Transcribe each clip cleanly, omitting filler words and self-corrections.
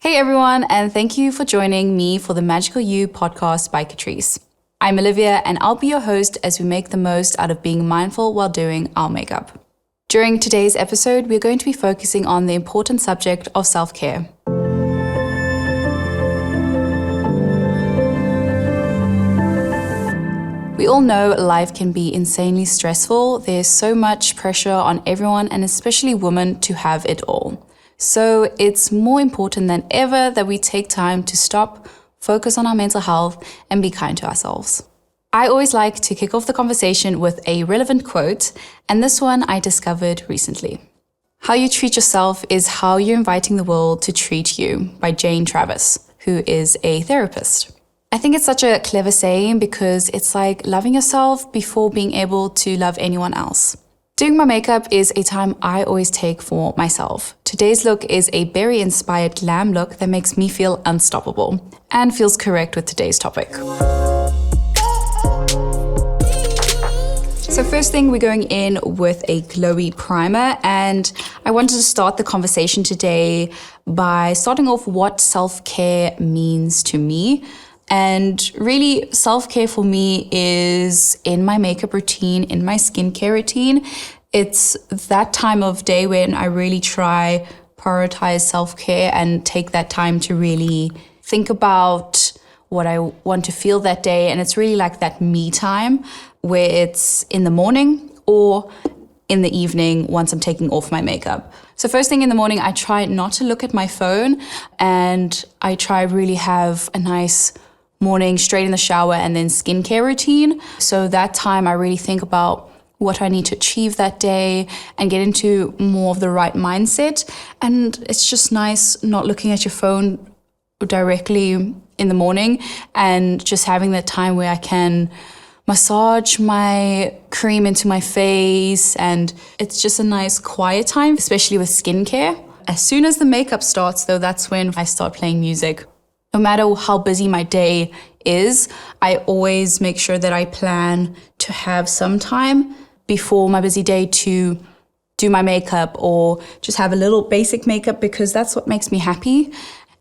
Hey everyone, and thank you for joining me for the Magical You podcast by Catrice. I'm Olivia, and I'll be your host as we make the most out of being mindful while doing our makeup. During today's episode, we're going to be focusing on the important subject of self-care. We all know life can be insanely stressful. There's so much pressure on everyone, and especially women, to have it all. So it's more important than ever that we take time to stop, focus on our mental health, and be kind to ourselves. I always like to kick off the conversation with a relevant quote, and this one I discovered recently. How you treat yourself is how you're inviting the world to treat you, by Jane Travis, who is a therapist. I think it's such a clever saying because it's like loving yourself before being able to love anyone else. Doing my makeup is a time I always take for myself. Today's look is a berry-inspired glam look that makes me feel unstoppable and feels correct with today's topic. So first thing, we're going in with a glowy primer, and I wanted to start the conversation today by starting off what self-care means to me. And really, self-care for me is in my makeup routine, in my skincare routine. It's that time of day when I really prioritize self-care and take that time to really think about what I want to feel that day. And it's really like that me time where it's in the morning or in the evening once I'm taking off my makeup. So first thing in the morning, I try not to look at my phone, and I try really have a nice morning straight in the shower and then skincare routine. So that time I really think about what I need to achieve that day and get into more of the right mindset. And it's just nice not looking at your phone directly in the morning and just having that time where I can massage my cream into my face. And it's just a nice quiet time, especially with skincare. As soon as the makeup starts though, that's when I start playing music. No matter how busy my day is, I always make sure that I plan to have some time before my busy day to do my makeup or just have a little basic makeup, because that's what makes me happy.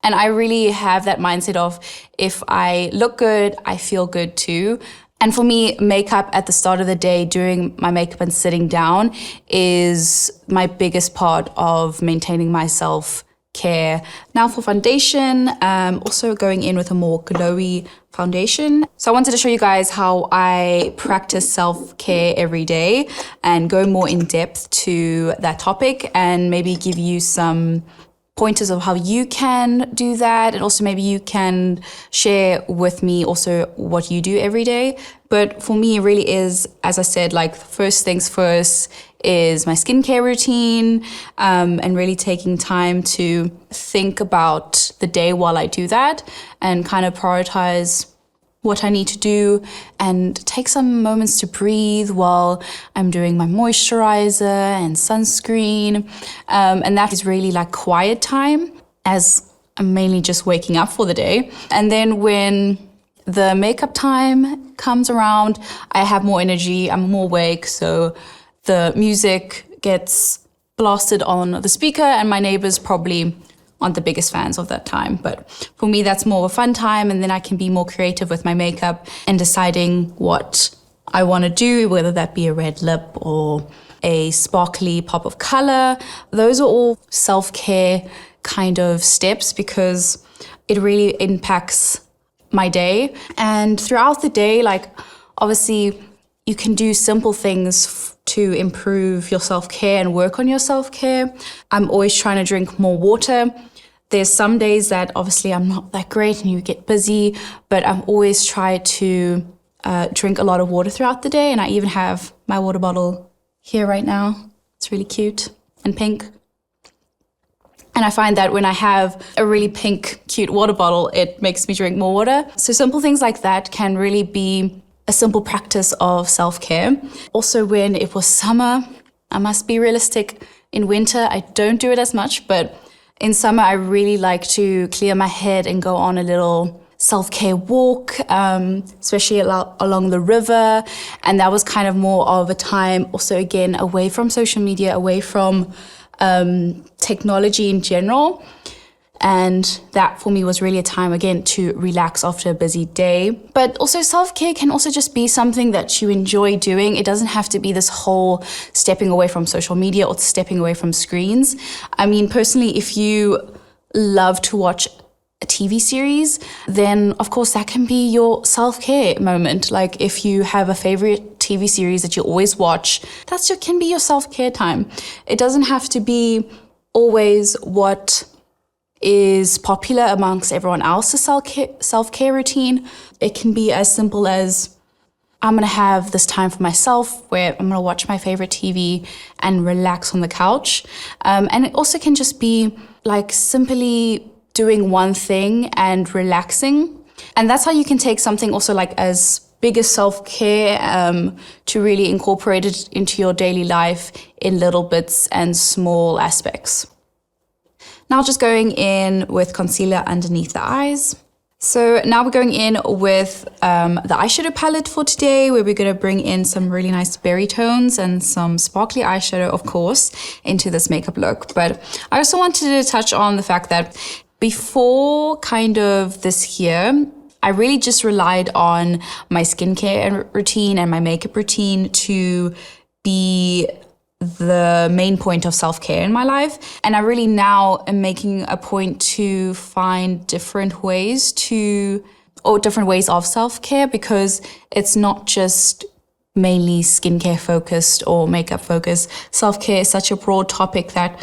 And I really have that mindset of if I look good, I feel good too. And for me, makeup at the start of the day, doing my makeup and sitting down is my biggest part of maintaining my self-care. Now for foundation, also going in with a more glowy foundation. So I wanted to show you guys how I practice self-care every day and go more in depth to that topic, and maybe give you some pointers of how you can do that, and also maybe you can share with me also what you do every day. But for me, it really is, as I said, like first things first is my skincare routine, and really taking time to think about the day while I do that and kind of prioritize what I need to do and take some moments to breathe while I'm doing my moisturizer and sunscreen. And that is really like quiet time, as I'm mainly just waking up for the day. And then when the makeup time comes around, I have more energy, I'm more awake, so the music gets blasted on the speaker, and my neighbors probably aren't the biggest fans of that time. But for me, that's more of a fun time, and then I can be more creative with my makeup and deciding what I want to do, whether that be a red lip or a sparkly pop of color. Those are all self-care kind of steps because it really impacts my day. And throughout the day, like obviously you can do simple things to improve your self-care and work on your self-care. I'm always trying to drink more water. There's some days that obviously I'm not that great and you get busy, but I'm always try to drink a lot of water throughout the day. And I even have my water bottle here right now. It's really cute and pink. And I find that when I have a really pink, cute water bottle, it makes me drink more water. So simple things like that can really be a simple practice of self-care. Also, when it was summer, I must be realistic. In winter, I don't do it as much, but in summer, I really like to clear my head and go on a little self-care walk, especially along the river. And that was kind of more of a time also, again, away from social media, away from technology in general, And that for me was really a time, again, to relax after a busy day. But also self-care can also just be something that you enjoy doing. It doesn't have to be this whole stepping away from social media or stepping away from screens. I mean, personally, if you love to watch a TV series, then of course that can be your self-care moment. Like if you have a favorite TV series that you always watch, can be your self-care time. It doesn't have to be always what is popular amongst everyone else's self-care routine. It can be as simple as, I'm going to have this time for myself where I'm going to watch my favorite TV and relax on the couch. And it also can just be like simply doing one thing and relaxing. And that's how you can take something also like as big as self-care to really incorporate it into your daily life in little bits and small aspects. Now just going in with concealer underneath the eyes. So now we're going in with the eyeshadow palette for today, where we're going to bring in some really nice berry tones and some sparkly eyeshadow, of course, into this makeup look. But I also wanted to touch on the fact that before kind of this year, I really just relied on my skincare routine and my makeup routine to be the main point of self-care in my life. And I really now am making a point to find different ways of self-care, because it's not just mainly skincare focused or makeup focused. Self-care is such a broad topic that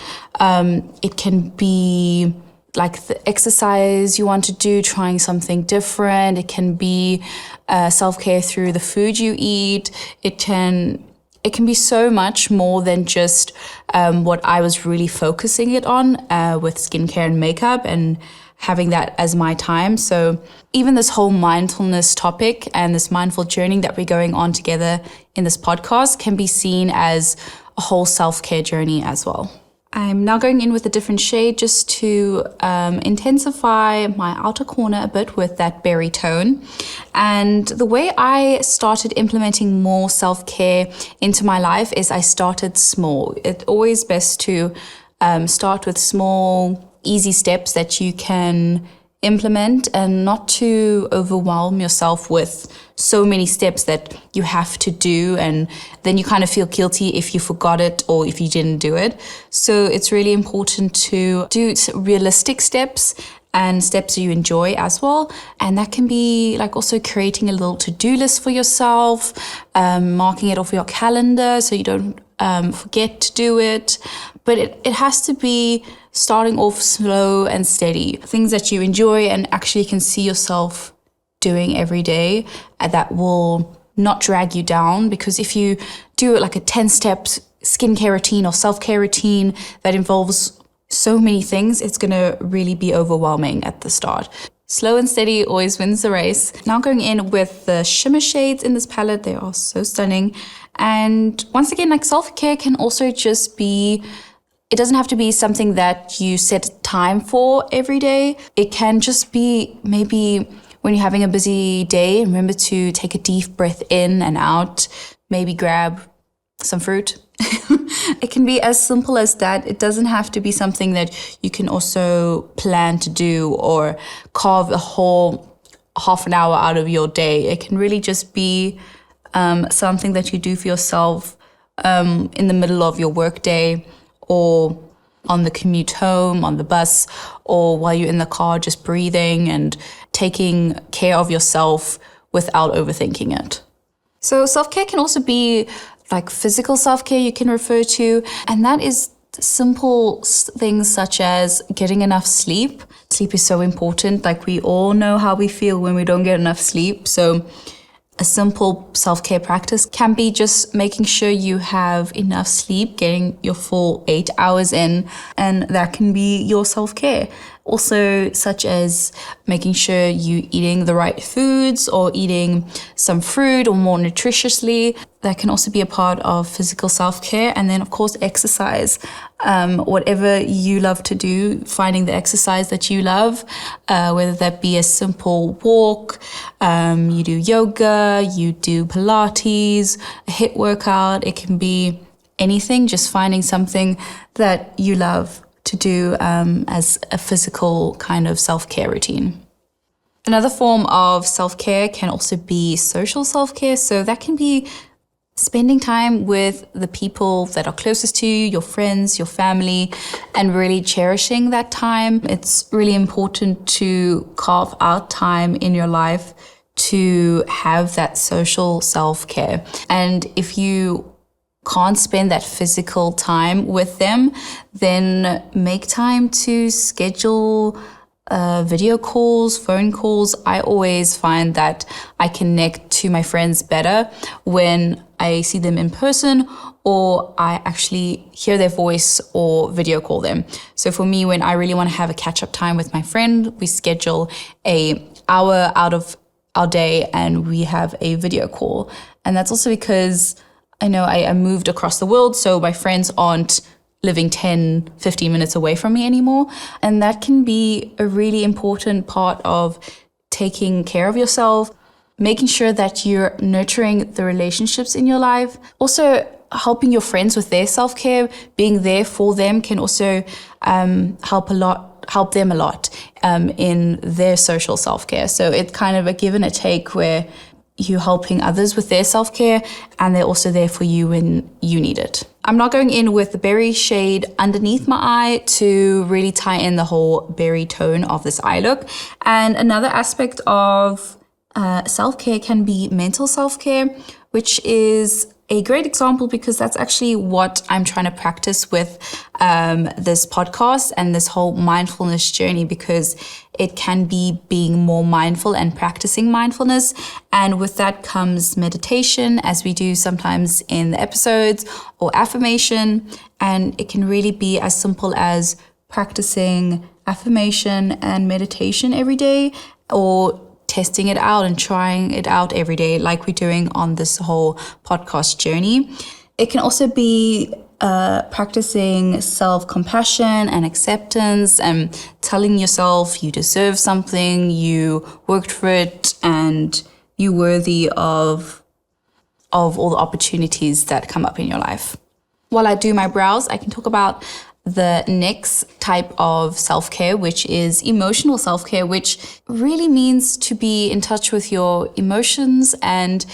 it can be like the exercise you want to do, trying something different. It can be self-care through the food you eat. It can be so much more than just what I was really focusing it on with skincare and makeup and having that as my time. So even this whole mindfulness topic and this mindful journey that we're going on together in this podcast can be seen as a whole self-care journey as well. I'm now going in with a different shade just to intensify my outer corner a bit with that berry tone. And the way I started implementing more self-care into my life is I started small. It's always best to start with small, easy steps that you can implement and not to overwhelm yourself with so many steps that you have to do, and then you kind of feel guilty if you forgot it or if you didn't do it. So it's really important to do realistic steps and steps you enjoy as well. And that can be like also creating a little to-do list for yourself, marking it off your calendar so you don't forget to do it. But it has to be starting off slow and steady. Things that you enjoy and actually can see yourself doing every day, and that will not drag you down. Because if you do it like a 10-step skincare routine or self-care routine that involves so many things, it's going to really be overwhelming at the start. Slow and steady always wins the race. Now going in with the shimmer shades in this palette. They are so stunning. And once again, like self-care can also just be, it doesn't have to be something that you set time for every day. It can just be maybe when you're having a busy day, remember to take a deep breath in and out, maybe grab some fruit. It can be as simple as that. It doesn't have to be something that you can also plan to do or carve a whole half an hour out of your day. It can really just be something that you do for yourself in the middle of your workday, or on the commute home, on the bus, or while you're in the car, just breathing and taking care of yourself without overthinking it. So self-care can also be like physical self-care you can refer to, and that is simple things such as getting enough sleep. Sleep is so important. Like we all know how we feel when we don't get enough sleep. So a simple self-care practice can be just making sure you have enough sleep, getting your full 8 hours in, and that can be your self-care. Also, such as making sure you're eating the right foods or eating some fruit or more nutritiously. That can also be a part of physical self-care. And then, of course, exercise. Whatever you love to do, finding the exercise that you love, whether that be a simple walk, you do yoga, you do Pilates, a HIIT workout. It can be anything, just finding something that you love to do as a physical kind of self-care routine. Another form of self-care can also be social self-care. So that can be spending time with the people that are closest to you, your friends, your family, and really cherishing that time. It's really important to carve out time in your life to have that social self-care. And if you can't spend that physical time with them, then make time to schedule video calls, phone calls. I always find that I connect to my friends better when I see them in person or I actually hear their voice or video call them. So for me, when I really want to have a catch-up time with my friend, we schedule an hour out of our day and we have a video call. And that's also because I know I moved across the world, so my friends aren't living 10, 15 minutes away from me anymore. And that can be a really important part of taking care of yourself, making sure that you're nurturing the relationships in your life. Also, helping your friends with their self-care, being there for them can also help them a lot in their social self-care. So it's kind of a give and a take where you're helping others with their self-care and they're also there for you when you need it. I'm not going in with the berry shade underneath my eye to really tie in the whole berry tone of this eye look. And another aspect of self-care can be mental self-care, which is a great example because that's actually what I'm trying to practice with this podcast and this whole mindfulness journey, because it can be being more mindful and practicing mindfulness. And with that comes meditation, as we do sometimes in the episodes, or affirmation. And it can really be as simple as practicing affirmation and meditation every day, or testing it out and trying it out every day like we're doing on this whole podcast journey. It can also be practicing self-compassion and acceptance and telling yourself you deserve something, you worked for it, and you're worthy of all the opportunities that come up in your life. While I do my brows, I can talk about the next type of self-care, which is emotional self-care, which really means to be in touch with your emotions, and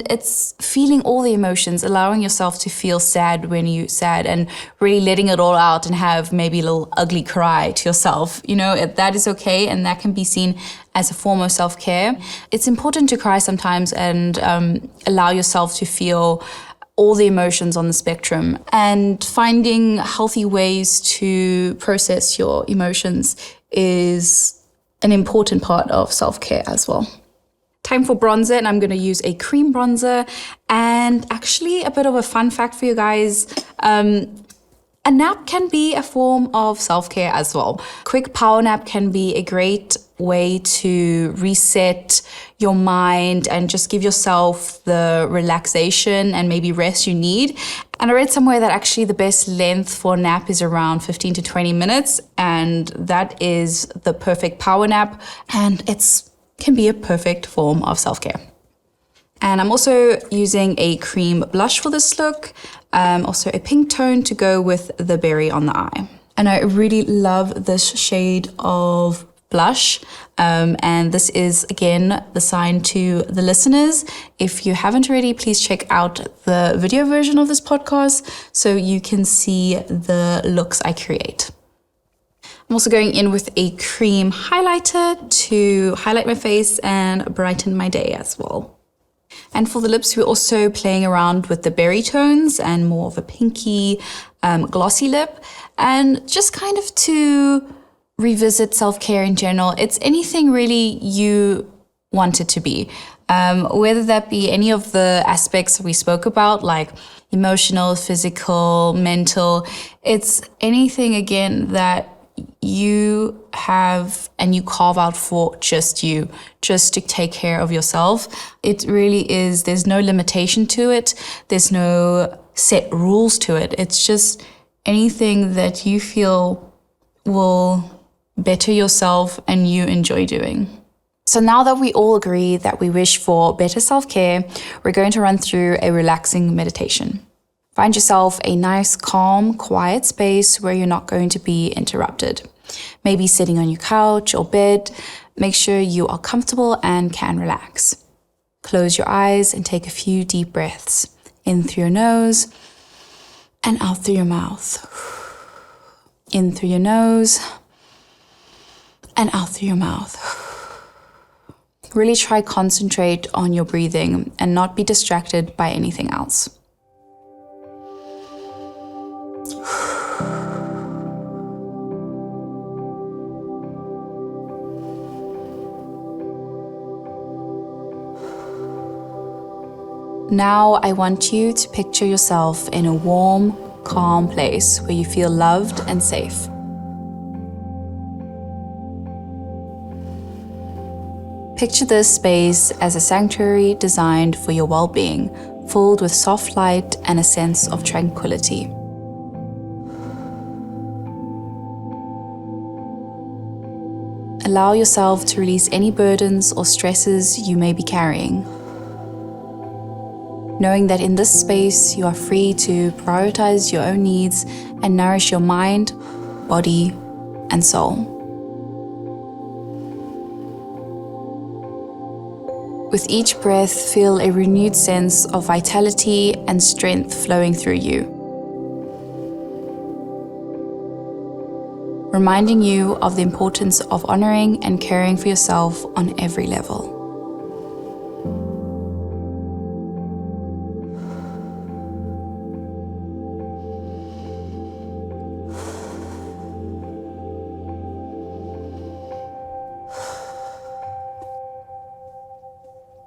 it's feeling all the emotions, allowing yourself to feel sad when you're sad and really letting it all out and have maybe a little ugly cry to yourself. You know, that is okay, and that can be seen as a form of self-care. It's important to cry sometimes and allow yourself to feel all the emotions on the spectrum, and finding healthy ways to process your emotions is an important part of self-care as well. Time for bronzer, and I'm going to use a cream bronzer. And actually, a bit of a fun fact for you guys, a nap can be a form of self-care as well. Quick power nap can be a great way to reset your mind and just give yourself the relaxation and maybe rest you need. And I read somewhere that actually the best length for a nap is around 15 to 20 minutes. And that is the perfect power nap. And it can be a perfect form of self-care. And I'm also using a cream blush for this look. Also a pink tone to go with the berry on the eye. And I really love this shade of blush. And this is, again, the sign to the listeners. If you haven't already, please check out the video version of this podcast so you can see the looks I create. I'm also going in with a cream highlighter to highlight my face and brighten my day as well. And for the lips, we're also playing around with the berry tones and more of a pinky, glossy lip. And just kind of to revisit self-care in general. It's anything really you want it to be. Whether that be any of the aspects we spoke about, like emotional, physical, mental. It's anything, again, that you have and you carve out for just you, just to take care of yourself. It really is, there's no limitation to it. There's no set rules to it. It's just anything that you feel will better yourself and you enjoy doing. So now that we all agree that we wish for better self-care, we're going to run through a relaxing meditation. Find yourself a nice, calm, quiet space where you're not going to be interrupted. Maybe sitting on your couch or bed. Make sure you are comfortable and can relax. Close your eyes and take a few deep breaths. In through your nose and out through your mouth. In through your nose and out through your mouth. Really try concentrate on your breathing and not be distracted by anything else. Now I want you to picture yourself in a warm, calm place where you feel loved and safe. Picture this space as a sanctuary designed for your well-being, filled with soft light and a sense of tranquility. Allow yourself to release any burdens or stresses you may be carrying. Knowing that in this space you are free to prioritize your own needs and nourish your mind, body, and soul. With each breath, feel a renewed sense of vitality and strength flowing through you, reminding you of the importance of honoring and caring for yourself on every level.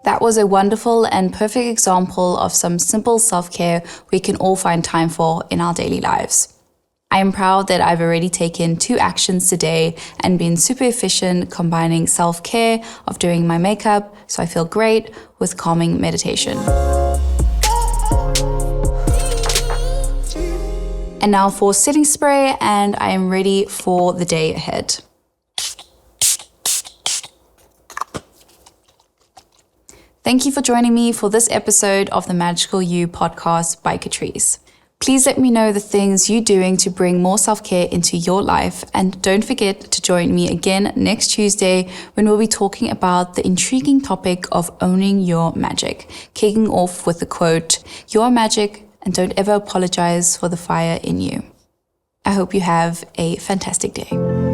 That was a wonderful and perfect example of some simple self-care we can all find time for in our daily lives. I am proud that I've already taken 2 actions today and been super efficient combining self-care of doing my makeup so I feel great with calming meditation. And now for setting spray, and I am ready for the day ahead. Thank you for joining me for this episode of the Magical You podcast by Catrice. Please let me know the things you're doing to bring more self-care into your life, and don't forget to join me again next Tuesday when we'll be talking about the intriguing topic of owning your magic, kicking off with the quote, "You're magic and don't ever apologize for the fire in you." I hope you have a fantastic day.